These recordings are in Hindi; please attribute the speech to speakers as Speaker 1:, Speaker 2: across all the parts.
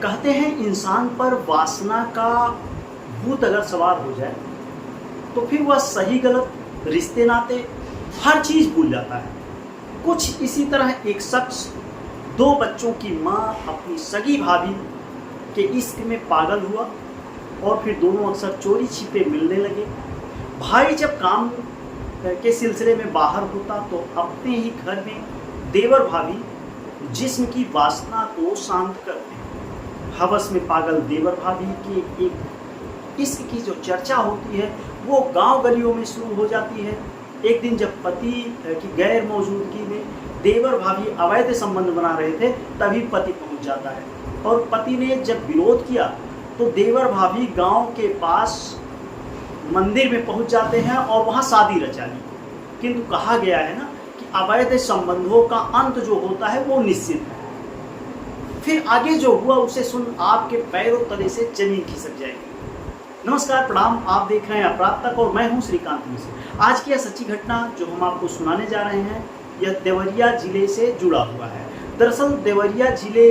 Speaker 1: कहते हैं इंसान पर वासना का भूत अगर सवार हो जाए तो फिर वह सही गलत, रिश्ते नाते, हर चीज़ भूल जाता है। कुछ इसी तरह एक शख्स 2 बच्चों की माँ अपनी सगी भाभी के इश्क में पागल हुआ और फिर दोनों अक्सर चोरी छिपे मिलने लगे। भाई जब काम के सिलसिले में बाहर होता तो अपने ही घर में देवर भाभी जिस्म की वासना को शांत करते। हवस में पागल देवर भाभी के एक इश्क की जो चर्चा होती है वो गांव गलियों में शुरू हो जाती है। एक दिन जब पति की गैर मौजूदगी में देवर भाभी अवैध संबंध बना रहे थे तभी पति पहुंच जाता है और पति ने जब विरोध किया तो देवर भाभी गांव के पास मंदिर में पहुंच जाते हैं और वहां शादी रचा ली। किंतु कहा गया है ना कि अवैध संबंधों का अंत जो होता है वो निश्चित है। फिर आगे जो हुआ उसे सुन आपके पैरों तले से जमीन खिसक जाएगी। नमस्कार, प्रणाम। आप देख रहे हैं अपराध तक और मैं हूं श्रीकांत मिश्र। आज की यह सच्ची घटना जो हम आपको सुनाने जा रहे हैं यह देवरिया जिले से जुड़ा हुआ है। दरअसल देवरिया जिले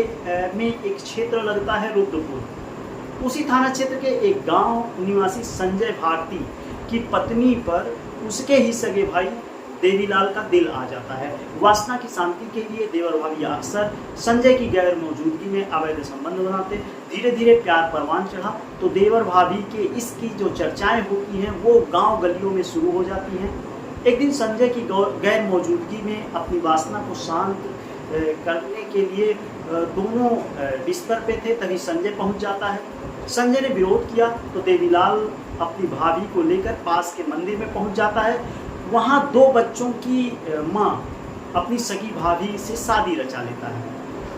Speaker 1: में एक क्षेत्र लगता है रुद्रपुर। उसी थाना क्षेत्र के एक गांव निवासी संजय भारती की पत्नी पर उसके ही सगे भाई देवीलाल का दिल आ जाता है। वासना की शांति के लिए देवर भाभी अक्सर संजय की गैर मौजूदगी में अवैध संबंध बनाते। धीरे धीरे प्यार परवान चढ़ा तो देवर भाभी के इसकी जो चर्चाएं होती हैं वो गांव गलियों में शुरू हो जाती हैं। एक दिन संजय की गैर मौजूदगी में अपनी वासना को शांत करने के लिए दोनों बिस्तर पे थे, तभी संजय पहुंच जाता है। संजय ने विरोध किया तो देवीलाल अपनी भाभी को लेकर पास के मंदिर में पहुंच जाता है। वहाँ 2 बच्चों की माँ अपनी सगी भाभी से शादी रचा लेता है।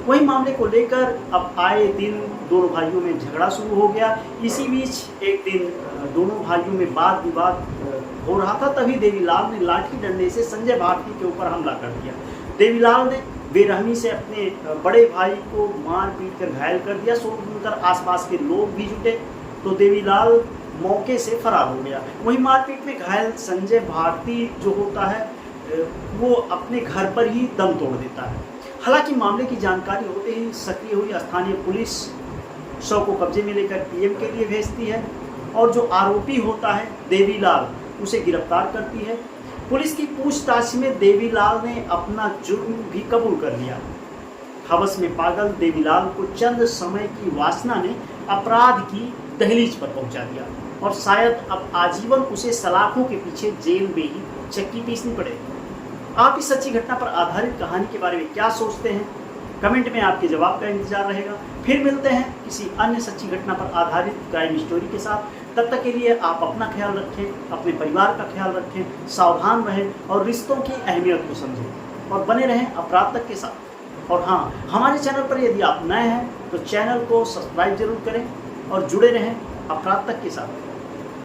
Speaker 1: वही मामले को लेकर अब आए दिन दोनों भाइयों में झगड़ा शुरू हो गया। इसी बीच एक दिन दोनों भाइयों में वाद विवाद हो रहा था, तभी देवीलाल ने लाठी डंडे से संजय भारती के ऊपर हमला कर दिया। देवीलाल ने बेरहमी से अपने बड़े भाई को मार पीट कर घायल कर दिया। सुनकर आसपास के लोग भी जुटे तो देवीलाल मौके से फरार हो गया। वहीं मारपीट में घायल संजय भारती जो होता है वो अपने घर पर ही दम तोड़ देता है। हालांकि मामले की जानकारी होते ही सक्रिय हुई स्थानीय पुलिस शव को कब्जे में लेकर पीएम के लिए भेजती है और जो आरोपी होता है देवीलाल उसे गिरफ्तार करती है। पुलिस की पूछताछ में देवीलाल ने अपना जुर्म भी कबूल कर लिया। हवस में पागल देवीलाल को चंद समय की वासना ने अपराध की दहलीज पर पहुंचा दिया और शायद अब आजीवन उसे सलाखों के पीछे जेल में ही चक्की पीसनी पड़े। आप इस सच्ची घटना पर आधारित कहानी के बारे में क्या सोचते हैं? कमेंट में आपके जवाब का इंतजार रहेगा। फिर मिलते हैं किसी अन्य सच्ची घटना पर आधारित क्राइम स्टोरी के साथ। तब तक के लिए आप अपना ख्याल रखें, अपने परिवार का ख्याल रखें, सावधान रहें और रिश्तों की अहमियत को समझें और बने रहें अपराध तक के साथ। और हाँ, हमारे चैनल पर यदि आप नए हैं तो चैनल को सब्सक्राइब जरूर करें और जुड़े रहें अपराध तक के साथ।